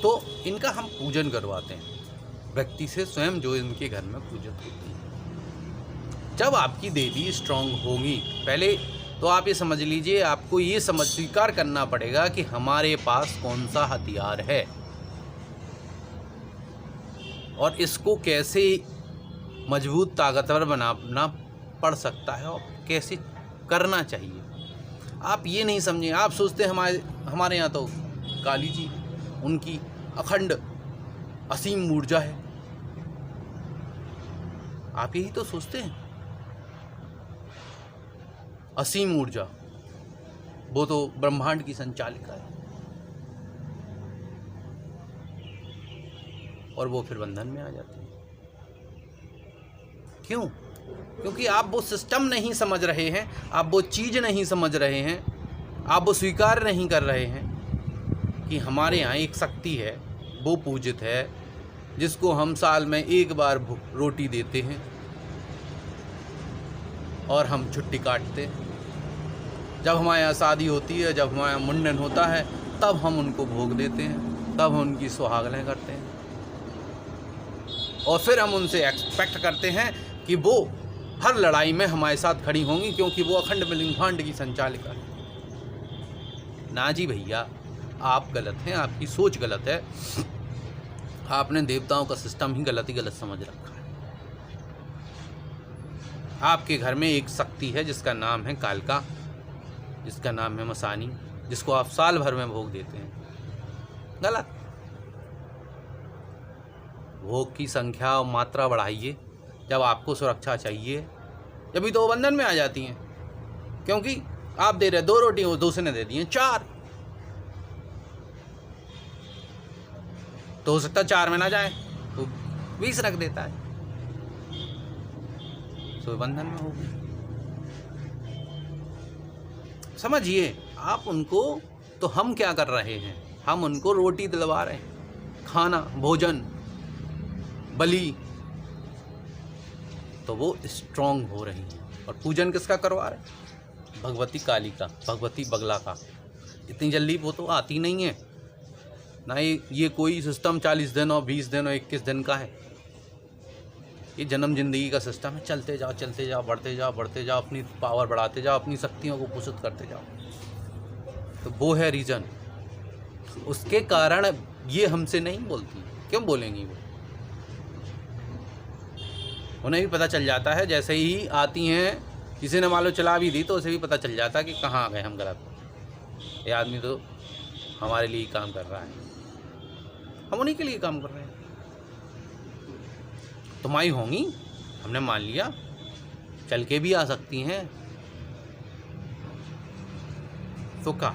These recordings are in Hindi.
तो इनका हम पूजन करवाते हैं व्यक्ति से स्वयं जो इनके घर में पूजित होती है। जब आपकी देवी स्ट्रांग होगी, पहले तो आप ये समझ लीजिए, आपको ये स्वीकार करना पड़ेगा कि हमारे पास कौन सा हथियार है और इसको कैसे मजबूत ताकतवर बनाना पड़ सकता है और कैसे करना चाहिए। आप ये नहीं समझे, आप सोचते हैं हमारे यहाँ तो काली जी, उनकी अखंड असीम ऊर्जा है, आप यही तो सोचते हैं। असीम ऊर्जा, वो तो ब्रह्मांड की संचालिका है और वो फिर बंधन में आ जाती है। क्यों? क्योंकि आप वो सिस्टम नहीं समझ रहे हैं, आप वो चीज़ नहीं समझ रहे हैं, आप वो स्वीकार नहीं कर रहे हैं कि हमारे यहाँ एक शक्ति है, वो पूजित है, जिसको हम साल में एक बार रोटी देते हैं और हम छुट्टी काटते हैं। जब हमारे यहाँ शादी होती है, जब हमारे यहाँ मुंडन होता है, तब हम उनको भोग देते हैं, तब हम उनकी सुहागनें करते हैं और फिर हम उनसे एक्सपेक्ट करते हैं कि वो हर लड़ाई में हमारे साथ खड़ी होंगी, क्योंकि वो अखंड ब्रह्मांड की संचालिका है। ना जी भैया, आप गलत हैं, आपकी सोच गलत है, आपने देवताओं का सिस्टम ही गलत समझ रखा है। आपके घर में एक शक्ति है जिसका नाम है कालका, जिसका नाम है मसानी, जिसको आप साल भर में भोग देते हैं। गलत। भोग की संख्या और मात्रा बढ़ाइए। जब आपको सुरक्षा चाहिए, जब तो वो बंधन में आ जाती हैं, क्योंकि आप दे रहे 2 रोटी, वो दूसरे ने दे दी 4, तो हो सकता 4 में ना जाए तो 20 रख देता है, तो बंधन में होगी। समझिए आप उनको। तो हम क्या कर रहे हैं? हम उनको रोटी दिलवा रहे हैं, खाना, भोजन, बलि, तो वो स्ट्रांग हो रही हैं। और पूजन किसका करवा रहे हैं? भगवती काली का, भगवती बगला का। इतनी जल्दी वो तो आती नहीं है ना, ये कोई सिस्टम 40 दिन और 20 दिन और 21 दिन का है। ये जन्म जिंदगी का सिस्टम है। चलते जाओ, चलते जाओ, बढ़ते जाओ, बढ़ते जाओ, अपनी पावर बढ़ाते जाओ, अपनी शक्तियों को पोषित करते जाओ। तो वो है रीज़न। उसके कारण ये हमसे नहीं बोलती। क्यों बोलेंगी वो? उन्हें भी पता चल जाता है, जैसे ही आती हैं, किसी ने मान लो चला भी दी तो उसे भी पता चल जाता है कि कहाँ आ गए हम गलत। ये आदमी तो हमारे लिए काम कर रहा है, हम उन्हीं के लिए काम कर रहे हैं। तुम्हारी होंगी, हमने मान लिया, चल के भी आ सकती हैं, तो क्या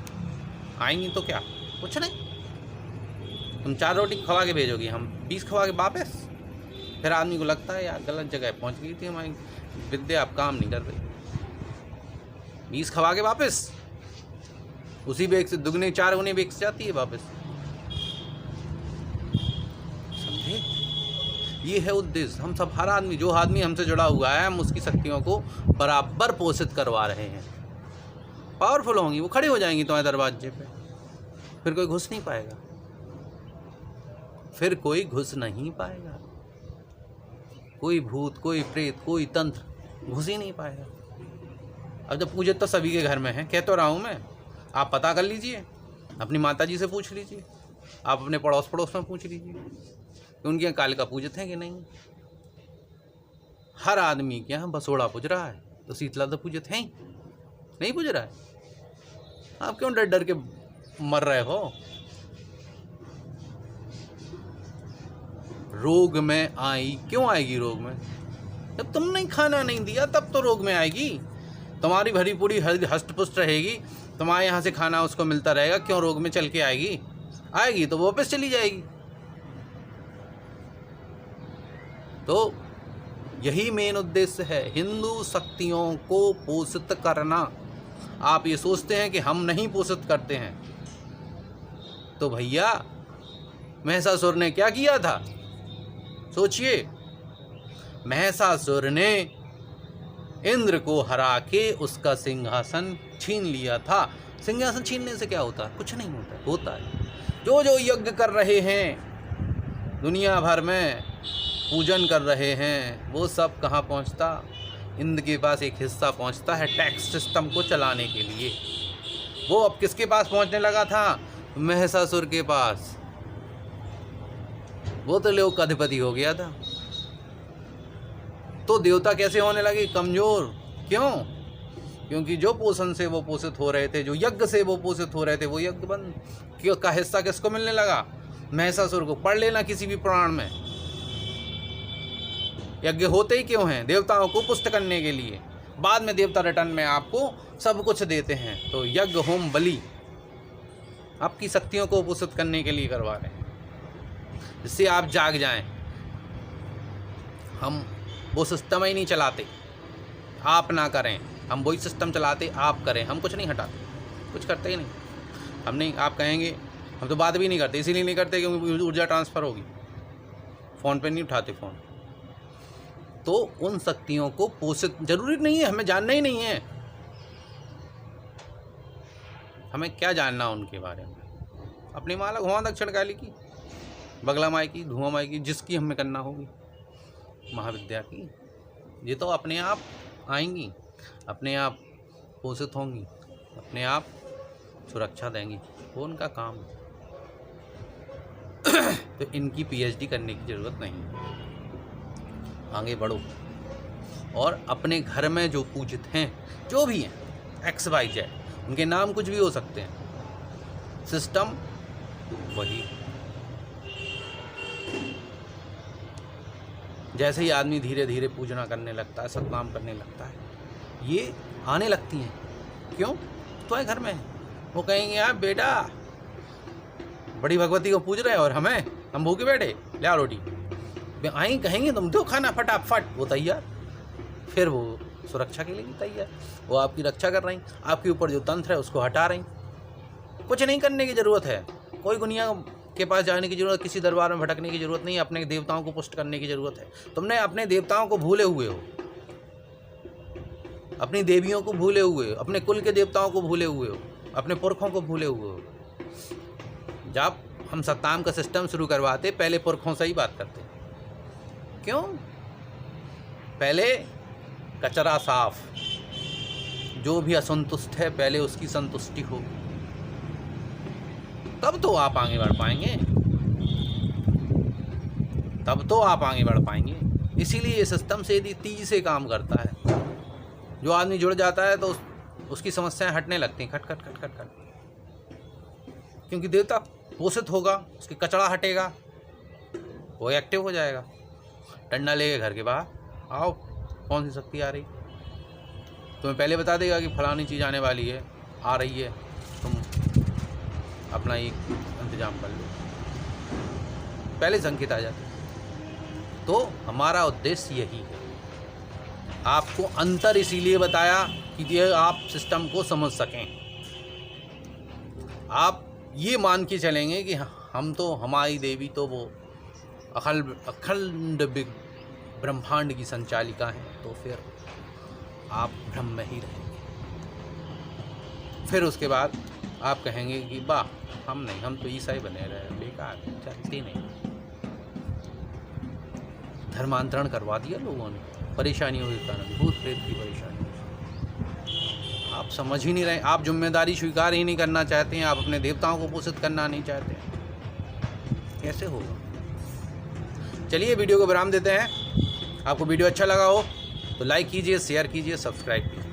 आएंगी? तो क्या, कुछ नहीं। तुम 4 रोटी खवा के भेजोगी, हम 20 खवा के वापस। फिर आदमी को लगता है यार गलत जगह पहुंच गई थी हमारी विद्या, अब काम नहीं कर रही। 20 खवा के वापस, उसी बेग से दुगने 4 गुने बेग से जाती है वापस। समझे? ये है उद्देश्य। हम सब, हर आदमी, जो आदमी हमसे जुड़ा हुआ है, हम उसकी शक्तियों को बराबर पोषित करवा रहे हैं। पावरफुल होंगी, वो खड़ी हो जाएंगी तुम्हारे दरवाजे पे, फिर कोई घुस नहीं पाएगा, फिर कोई घुस नहीं पाएगा। कोई भूत, कोई प्रेत, कोई तंत्र घुस ही नहीं पाएगा। अब जब पूजे तो सभी के घर में है, कह तो रहा हूँ मैं। आप पता कर लीजिए, अपनी माता जी से पूछ लीजिए, आप अपने पड़ोस में पूछ लीजिए कि उनके यहाँ कालिका पूजित हैं कि नहीं। हर आदमी के यहाँ बसोड़ा पूज रहा है, तो शीतला तो पूजित है ही नहीं, पूज रहा है। आप क्यों डर डर के मर रहे हो? रोग में आई, क्यों आएगी रोग में? जब तुमने खाना नहीं दिया तब तो रोग में आएगी। तुम्हारी भरी पूरी हष्ट पुष्ट रहेगी, तुम्हारे यहाँ से खाना उसको मिलता रहेगा, क्यों रोग में चल के आएगी? आएगी तो वो वापस चली जाएगी। तो यही मेन उद्देश्य है, हिंदू शक्तियों को पोषित करना। आप ये सोचते हैं कि हम नहीं पोषित करते हैं, तो भैया महिषासुर ने क्या किया था? सोचिए, महिषासुर ने इंद्र को हरा के उसका सिंहासन छीन लिया था। सिंहासन छीनने से क्या होता है? कुछ नहीं होता है। जो जो यज्ञ कर रहे हैं दुनिया भर में, पूजन कर रहे हैं, वो सब कहाँ पहुँचता? इंद्र के पास एक हिस्सा पहुँचता है टैक्स सिस्टम को चलाने के लिए। वो अब किसके पास पहुँचने लगा था? महिषासुर के पास। वो तो लोक अधिपति हो गया था। तो देवता कैसे होने लगे? कमजोर। क्यों? क्योंकि जो पोषण से वो पोषित हो रहे थे, जो यज्ञ से वो पोषित हो रहे थे, वो यज्ञ बंद क्यों का हिस्सा किसको मिलने लगा? महिषासुर को। पढ़ लेना किसी भी पुराण में। यज्ञ होते ही क्यों हैं? देवताओं को पुष्ट करने के लिए। बाद में देवता रिटर्न में आपको सब कुछ देते हैं। तो यज्ञ होम बलि आपकी शक्तियों को पोषित करने के लिए करवा रहे हैं, जिससे आप जाग जाएं। हम वो सिस्टम ही नहीं चलाते, आप ना करें। हम वही सिस्टम चलाते, आप करें। हम कुछ नहीं हटाते, कुछ करते ही नहीं। हम नहीं, आप कहेंगे हम तो बात भी नहीं करते। इसीलिए नहीं करते क्योंकि ऊर्जा ट्रांसफ़र होगी। फ़ोन पे नहीं उठाते फ़ोन। तो उन शक्तियों को पोषित जरूरी नहीं है, हमें जानना ही नहीं है। हमें क्या जानना उनके बारे में? अपनी माला घुमा दक्षिण काली की, बगला माई की, धुआं माई की, जिसकी हमें करना होगी, महाविद्या की। ये तो अपने आप आएंगी, अपने आप पोषित होंगी, अपने आप सुरक्षा देंगी। वो उनका काम है। तो इनकी पीएचडी करने की ज़रूरत नहीं है। आगे बढ़ो और अपने घर में जो पूजित हैं, जो भी हैं, XYZ, उनके नाम कुछ भी हो सकते हैं, सिस्टम वही। जैसे ही आदमी धीरे धीरे पूजना करने लगता है, सत्नाम करने लगता है, ये आने लगती हैं। क्यों? तो है घर में। वो कहेंगे यार बेटा बड़ी भगवती को पूज रहे हैं और हम भूखे बैठे, ले आओ रोटी। आई कहेंगे तुम दो खाना फटाफट, वो तैयार। फिर वो सुरक्षा के लिए भी तैयार। वो आपकी रक्षा कर रही, आपके ऊपर जो तंत्र है उसको हटा रही। कुछ नहीं करने की ज़रूरत है। कोई दुनिया के पास जाने की ज़रूरत, किसी दरबार में भटकने की ज़रूरत नहीं है। अपने देवताओं को पुष्ट करने की ज़रूरत है। तुमने अपने देवताओं को भूले हुए हो, अपनी देवियों को भूले हुए हो, अपने कुल के देवताओं को भूले हुए हो, अपने पुरखों को भूले हुए हो। जब हम सत्ताम का सिस्टम शुरू करवाते, पहले पुरखों से ही बात करते। क्यों? पहले कचरा साफ। जो भी असंतुष्ट है पहले उसकी संतुष्टि हो, तब तो आप आगे बढ़ पाएंगे। तब तो आप आगे बढ़ पाएंगे। इसीलिए ये सिस्टम से यदि तेजी से काम करता है, जो आदमी जुड़ जाता है तो उसकी समस्याएं हटने लगती हैं, खट खट खट खट खट। क्योंकि देवता पोषित होगा, उसकी कचरा हटेगा, वो एक्टिव हो जाएगा। डंडा लेके घर के बाहर आओ, कौन सी शक्ति आ रही, तुम्हें पहले बता देगा कि फलानी चीज़ आने वाली है, आ रही है, तुम अपना ही इंतजाम कर लो। पहले संकेत आ जाते। तो हमारा उद्देश्य यही है। आपको अंतर इसीलिए बताया कि ये आप सिस्टम को समझ सकें। आप ये मान के चलेंगे कि हम तो, हमारी देवी तो वो अखंड ब्रह्मांड की संचालिका हैं, तो फिर आप भ्रम में ही रहेंगे। फिर उसके बाद आप कहेंगे कि वाह हम नहीं, हम तो ईसाई बने रहे, बेकार, चलती नहीं। धर्मांतरण करवा दिया लोगों ने, परेशानियों के कारण, भूत प्रेत की परेशानी। आप समझ ही नहीं रहे, आप जिम्मेदारी स्वीकार ही नहीं करना चाहते हैं, आप अपने देवताओं को पोषित करना नहीं चाहते हैं। कैसे होगा? चलिए वीडियो को विराम देते हैं। आपको वीडियो अच्छा लगा हो तो लाइक कीजिए, शेयर कीजिए, सब्सक्राइब कीजिए।